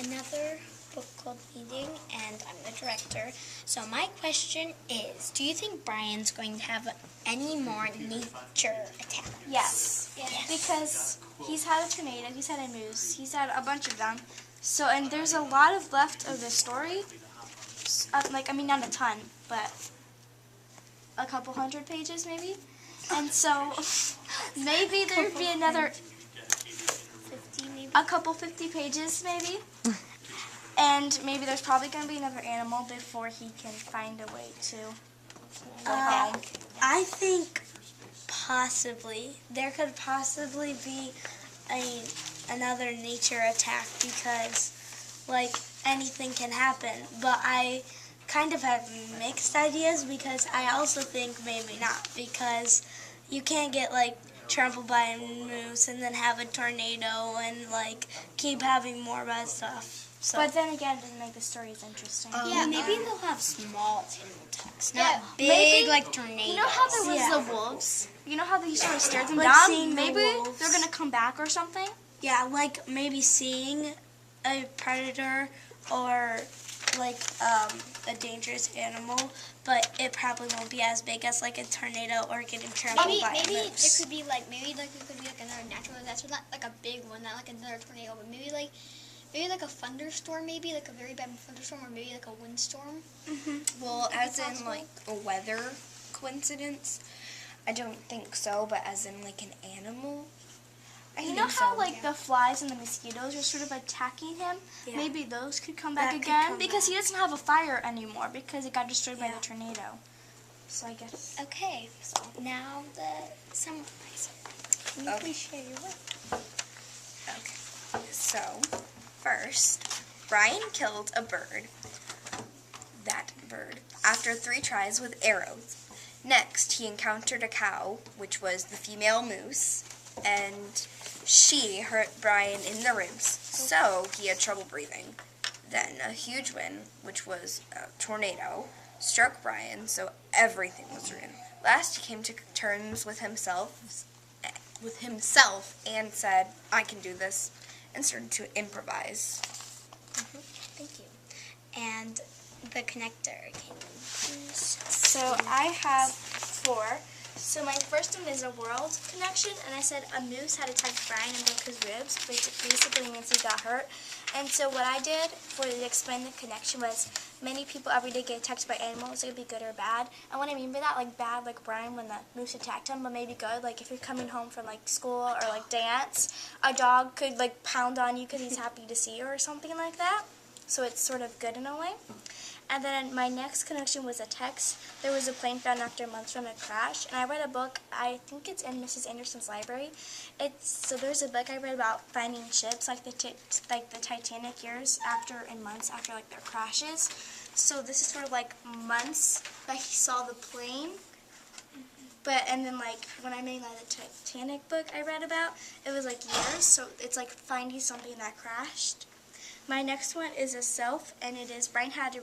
another book called Eating, and I'm the director. So my question is, do you think Brian's going to have any more nature attacks? Yes. Because he's had a tornado, he's had a moose, he's had a bunch of them. So, and there's a lot of left of the story. Not a ton, but a couple hundred pages maybe. And so maybe there'd be another 50 pages maybe. And maybe there's probably going to be another animal before he can find a way to go home. I think possibly. There could possibly be another nature attack because, anything can happen. But I kind of have mixed ideas because I also think maybe not, because you can't get, trampled by a moose and then have a tornado and, keep having more bad stuff. So. But then again, it doesn't make the stories interesting. Maybe they'll have small attacks, not big tornadoes. You know how there was the wolves? You know how they sort of stared them Like down? seeing the Maybe wolves. they're going to come back or something? Yeah, maybe seeing a predator or a dangerous animal, but it probably won't be as big as a tornado or getting trampled by a Maybe there moose. could be it could be another natural disaster, not a big one, not another tornado, but maybe a thunderstorm, maybe a very bad thunderstorm, or maybe a windstorm. Well, as in a weather coincidence, I don't think so, but as in an animal, I You think know how so, the flies and the mosquitoes are sort of attacking him? Yeah. Maybe those could come back That could again come because back. he doesn't have a fire anymore because it got destroyed by Yeah. the tornado. So I guess. Okay, so now the summarizer. Can you please share your work? Okay. So, first, Brian killed a bird, after 3 tries with arrows. Next, he encountered a cow, which was the female moose, and she hurt Brian in the ribs, so he had trouble breathing. Then a huge wind, which was a tornado, struck Brian, so everything was ruined. Last, he came to terms with himself and said, "I can do this," and started to improvise. Thank you. And the connector. Can you please? So I have 4. So my first one is a world connection, and I said a moose had attacked Brian and broke his ribs, which basically means he got hurt. And so what I did for to explain the connection was many people every day get attacked by animals. It could be good or bad. And what I mean by that, bad like Brian when the moose attacked him, but maybe good, if you're coming home from school or dance, a dog could pound on you because he's happy to see you or something like that. So it's sort of good in a way. And then my next connection was a text. There was a plane found after months from a crash, and I read a book. I think it's in Mrs. Anderson's library. So there's a book I read about finding ships, like the Titanic years after and months after their crashes. So this is sort of months that he saw the plane. And then when I made the Titanic book I read about, it was years. So it's finding something that crashed. My next one is a self, and it is Brian had to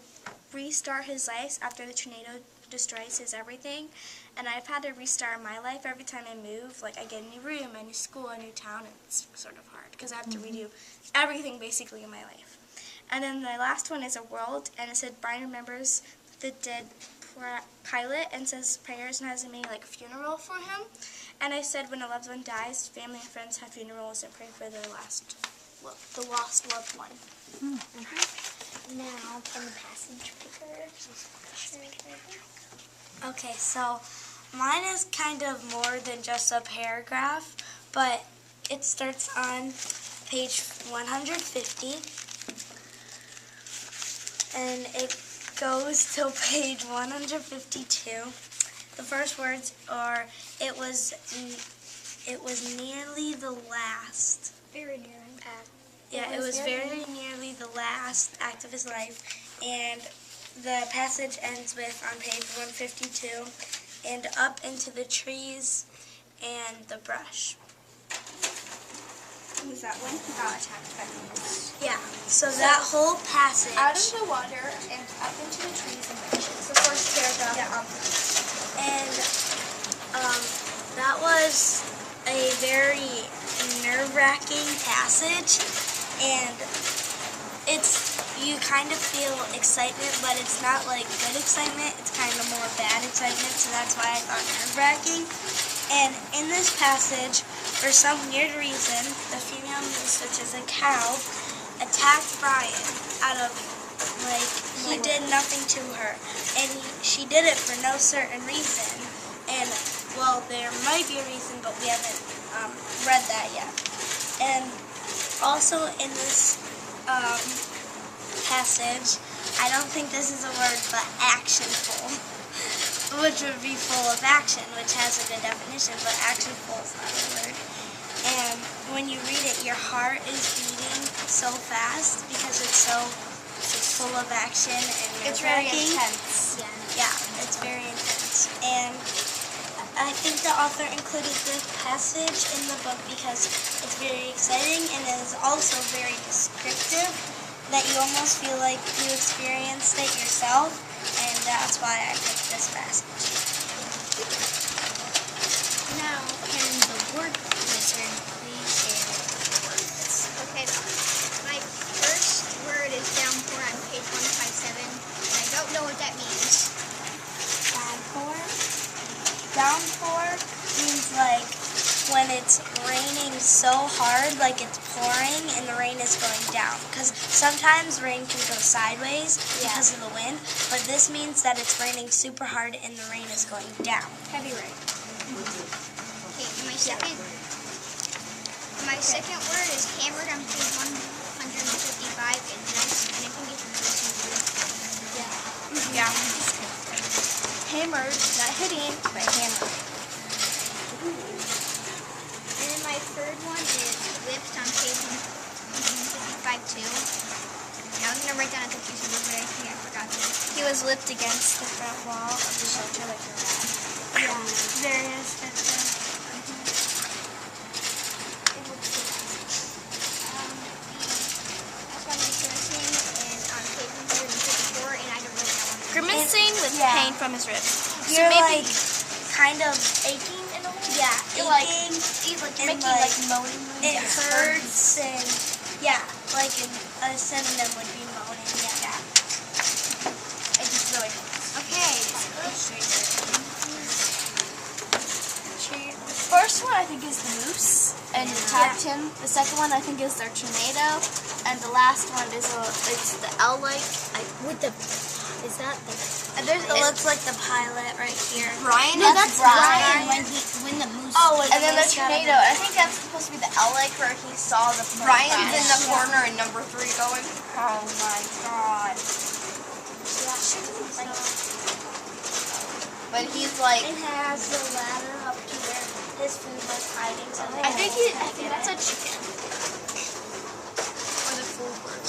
restart his life after the tornado destroys his everything. And I've had to restart my life every time I move. I get a new room, a new school, a new town, and it's sort of hard because I have to redo everything basically in my life. And then the last one is a world, and it said Brian remembers the dead pilot and says prayers and has a mini funeral for him. And I said when a loved one dies, family and friends have funerals and pray for the lost loved one. Now from the passage breaker. Okay, so mine is kind of more than just a paragraph, but it starts on page 150, and it goes till page 152. The first words are, it was nearly the last. Very near. Yeah, it was very nearly the last act of his life, and the passage ends with, on page 152, and up into the trees and the brush. Was that when he got attacked by the moose? Yeah, so that whole passage. Out of the water and up into the trees and bushes. The first paragraph. And that was a very nerve-wracking passage, and you kind of feel excitement, but it's not like good excitement. It's kind of more bad excitement, so that's why I thought nerve-wracking. And in this passage, for some weird reason, the female moose, which is a cow, attacked Brian out of, like, he did nothing to her. And she did it for no certain reason. And, well, there might be a reason, but we haven't read that yet. And also in this passage, I don't think this is a word, but actionful, which would be full of action, which has a good definition, but actionful is not a word. And when you read it, your heart is beating so fast because it's so full of action and It's very nerve-wracking. intense. Yeah, it's very intense. And I think the author included this passage in the book because it's very exciting and it is also very descriptive that you almost feel like you experienced it yourself, and that's why I picked this passage. Now, can the word wizard please share words? Okay, my first word is downpour on page 157, and I don't know what that means. Downpour? Downpour means like when it's raining so hard, like it's pouring and the rain is going down. Because sometimes rain can go sideways because of the wind, but this means that it's raining super hard and the rain is going down. Heavy rain. Okay, my second word is hammered on page 155, and I think it's really Yeah. Hammered, not hitting, but hammered. And then my third one is lift on page 155 too. And I was gonna write down a confusing word, but I think I forgot to. He was lipped against the front wall of the shelter like a rat. Yeah, there is. That's why my grimacing and on page 154, and I don't know that one. Grimacing with yeah. pain from his ribs. You're maybe like kind of aching in a way? yeah, You're like, aching. you're and making like moaning. It hurts and yeah, like a synonym would be moaning. Yeah. It just really hurts. Okay. First one I think is the moose, and attacked him. The second one I think is their tornado, and the last one is it's the L-like. With the, is that the? And it looks like the pilot right here. Brian? No, that's Brian. when the moose. Oh, And then the tornado. I think that's supposed to be the L-like where he saw the plane Brian's crash. in the corner in number 3 going, oh my god. But he's like, It has the ladder up to where his food was hiding. So I think that's a chicken. Or the food word.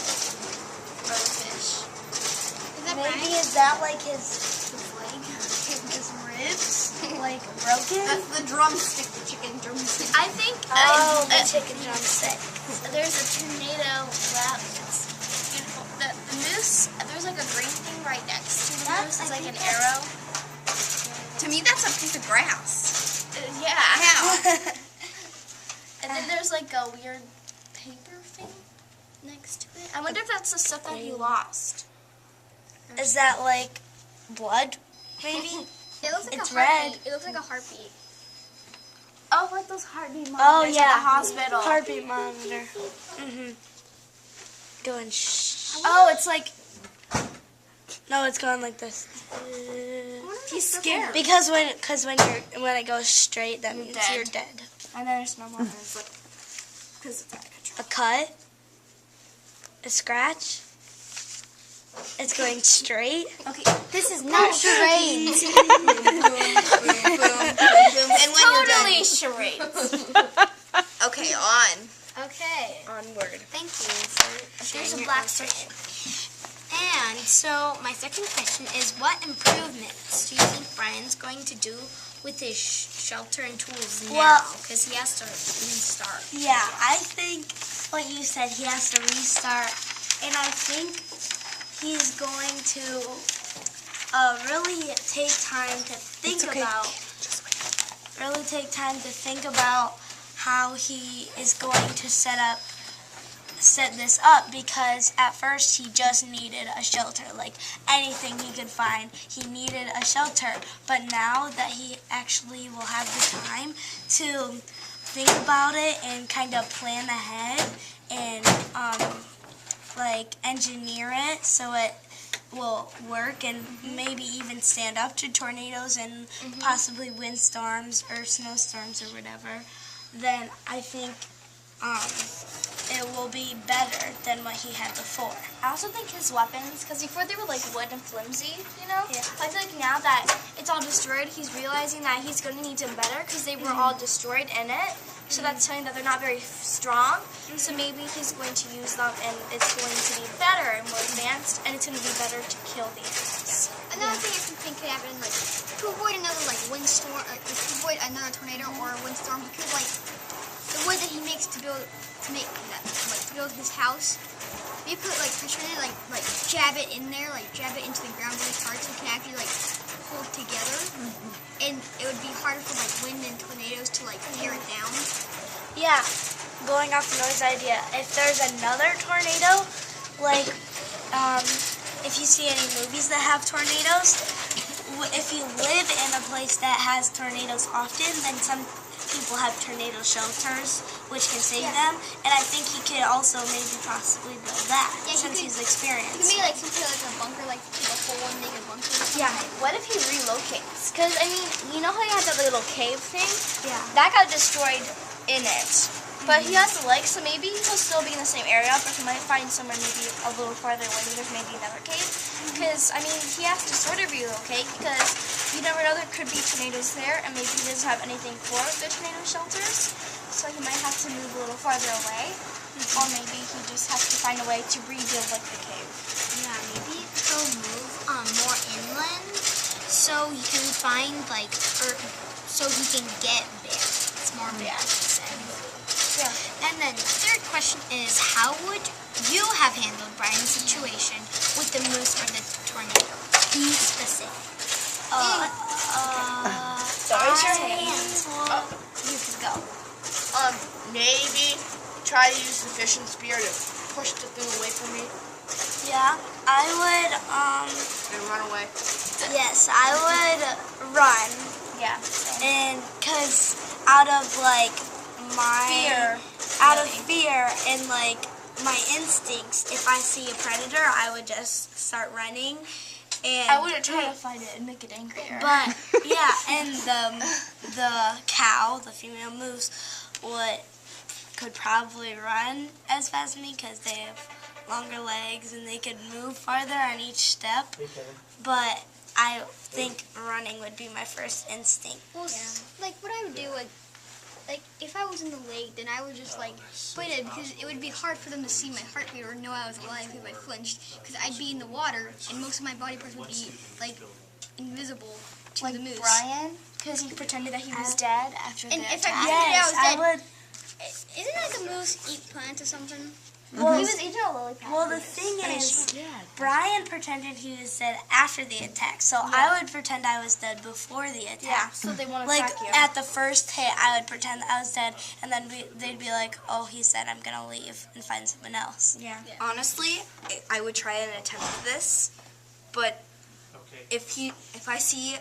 Or the fish. Is that maybe Brian? is that like his leg, his ribs, like broken? that's the drumstick, the chicken drumstick. I think The chicken drumstick. there's a tornado left. It's beautiful. The moose, there's like a green thing right next to the moose. It's like an arrow. To me, that's a piece of grass. Yeah. How? And then there's like a weird paper thing next to it. I wonder if that's the stuff that he lost. Is that like blood? Maybe. It looks like It's a heartbeat. red. It looks like a heartbeat. Oh, like those heartbeat monitors Oh at yeah. the hospital. Heartbeat monitor. Going shh. Oh, it's like No, it's going like this. he's scared. Because when it goes straight, that means dead. you're dead. And then there's no more. And it's like because it's out of control. A cut. A scratch. It's going straight. Okay, This is not charades. boom, boom, boom, boom. And when you're done, totally charades. okay, on. Okay. Onward. Thank you for There's sharing a your black answer. circle. And so my second question is, what improvements do you think Brian's going to do with his shelter and tools now? Well- Because he has to restart. Yeah, I think what you said, he has to restart, and I think he's going to really take time to think about how he is going to set up set this up because at first he just needed a shelter, like anything he could find, he needed a shelter. But now that he actually will have the time to think about it and kind of plan ahead and like engineer it so it will work and maybe even stand up to tornadoes and possibly windstorms or snowstorms or whatever, then I think it will be better than what he had before. I also think his weapons, because before they were like wood and flimsy, you know? Yeah. I feel like now that it's all destroyed, he's realizing that he's going to need them better because they were all destroyed in it. So that's telling that they're not very strong. So maybe he's going to use them and it's going to be better and more advanced and it's going to be better to kill these things. Another thing I think could happen, like, to avoid another, like, windstorm, to avoid another tornado or a windstorm, because, like, the wood that he makes to build his house, you put, like, pressure in it, like, jab it in there, like, jab it into the ground really hard so it can actually, like, hold together. And it would be harder for, like, wind and tornadoes to, like, tear it down. Yeah, going off Noah's idea, if there's another tornado, like, if you see any movies that have tornadoes, if you live in a place that has tornadoes often, then some people have tornado shelters, which can save them. And I think he could also maybe possibly build that, since he's experienced. He made, like, something like a bunker, like, a whole one make a bunker. Yeah, what if he relocates? Because, I mean, you know how he had that little cave thing? Yeah. That got destroyed in it. But he has the legs, so maybe he'll still be in the same area, but he might find somewhere maybe a little farther away. There's maybe another cave. Because, I mean, he has to sort of relocate because you never know, there could be tornadoes there, and maybe he doesn't have anything for the tornado shelters. So he might have to move a little farther away. Or maybe he just has to find a way to rebuild, like, the cave. Yeah, maybe he'll move more inland so he can find, like, or so he can get there. It's more bear, he said. Yeah. And then the third question is, how would you have handled Brian's situation with the moose or the tornado? Be specific. Raise your hand. You can go. Maybe try to use the fishing spear to push the thing away from me Yeah, I would, and run away. yes, I would run. Yeah. And, cause out of, like, my... Out of fear and, like, my instincts, if I see a predator, I would just start running. And I wouldn't try to find it and make it angrier. But, yeah, and the cow, the female moose, could probably run as fast as me because they have longer legs and they could move farther on each step. But I think running would be my first instinct. Well, like, what I would do, like, if I was in the lake, then I would just, like, quit it, because it would be hard for them to see my heartbeat or know I was alive if I flinched, because I'd be in the water, and most of my body parts would be, like, invisible to the moose. Brian, because he pretended that he was dead after And the if I attack. pretended I was dead, would. isn't like a moose eat plants or something? Well, He was eating a lily pad. well, the thing is, Brian pretended he was dead after the attack, so I would pretend I was dead before the attack. Yeah, so they won't Like, attack you. at the first hit, I would pretend that I was dead, and then they'd be like, oh, he's dead, I'm gonna leave and find someone else. Yeah. Honestly, I would try and attempt this, but if I see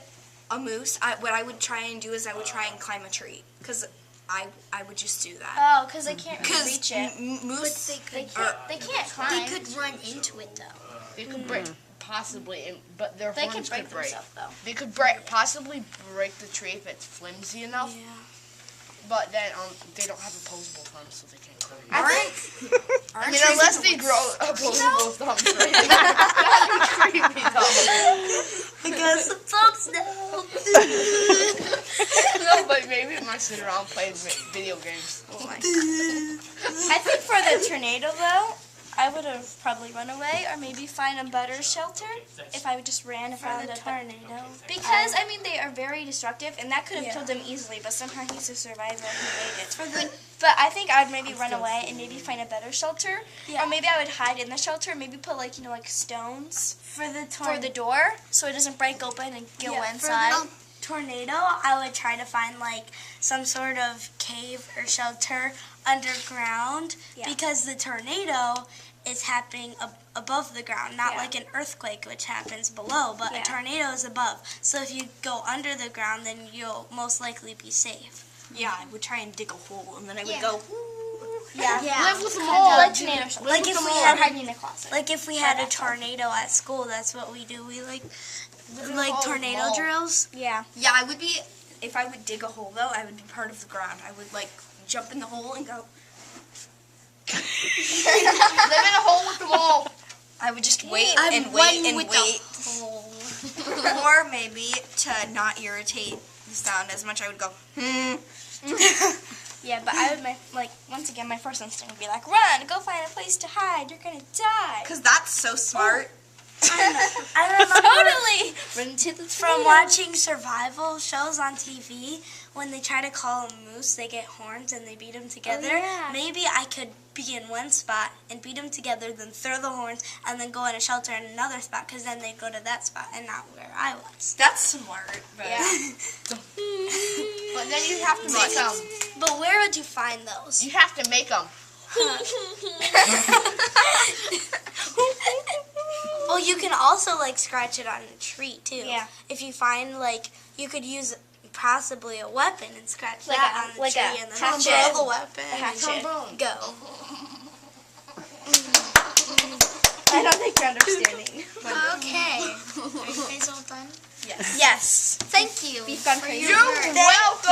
a moose, what I would try and do is I would try and climb a tree, because I would just do that. Oh, because they can't Because reach it. moose, They can't climb. They could run into it, though. They could break, possibly, but their They can horns break could break. themselves, though. They could possibly break the tree if it's flimsy enough. Yeah. But then they don't have opposable thumbs, so they can't climb. I mean, unless they grow opposable thumbs, right? That'd be creepy, though. Because the thumbs now. No, but maybe it might sit around playing video games. I think for the tornado, though, I would have probably run away or maybe find a better shelter if I just ran and found a tornado. Because, I mean, they are very destructive, and that could have killed him easily, but somehow he's a survivor and he made it. But I think I would maybe run away and maybe find a better shelter. Yeah. Or maybe I would hide in the shelter, maybe put, like, like stones For the for the door so it doesn't break open and go inside. tornado, I would try to find like some sort of cave or shelter underground because the tornado is happening above the ground, not like an earthquake, which happens below, but a tornado is above. So if you go under the ground, then you'll most likely be safe. Yeah, I would try and dig a hole, and then I would go. Live with them all. Like tornado shelter. Like if we Or had hiding in a closet. like if we had a tornado at school, that's what we do. We like tornado drills. Yeah. Yeah, I would be. If I would dig a hole, though, I would be part of the ground. I would like jump in the hole and go. Live in a hole with them all. I would just wait I'm and one wait and with wait. Or maybe to not irritate the sound as much, I would go. Yeah, but I would once again, my first instinct would be like, run, go find a place to hide. You're gonna die. Because that's so smart. I remember Totally. Run to the from watching survival shows on TV, when they try to call a moose, they get horns and they beat them together. yeah. Maybe I could be in one spot and beat them together, then throw the horns, and then go in a shelter in another spot, because then they'd go to that spot and not where I was. That's smart. But But then you have to make them. But where would you find those? You have to make them. Well, you can also scratch it on a tree too. Yeah. If you find you could use possibly a weapon and scratch Like that a- on like the a tree and then hatchet. throw the weapon. hatchet. And go. I don't think you're understanding. Okay. Are you guys all done? yes. Yes. Thank you. Beef gone for crazy. your words. Welcome.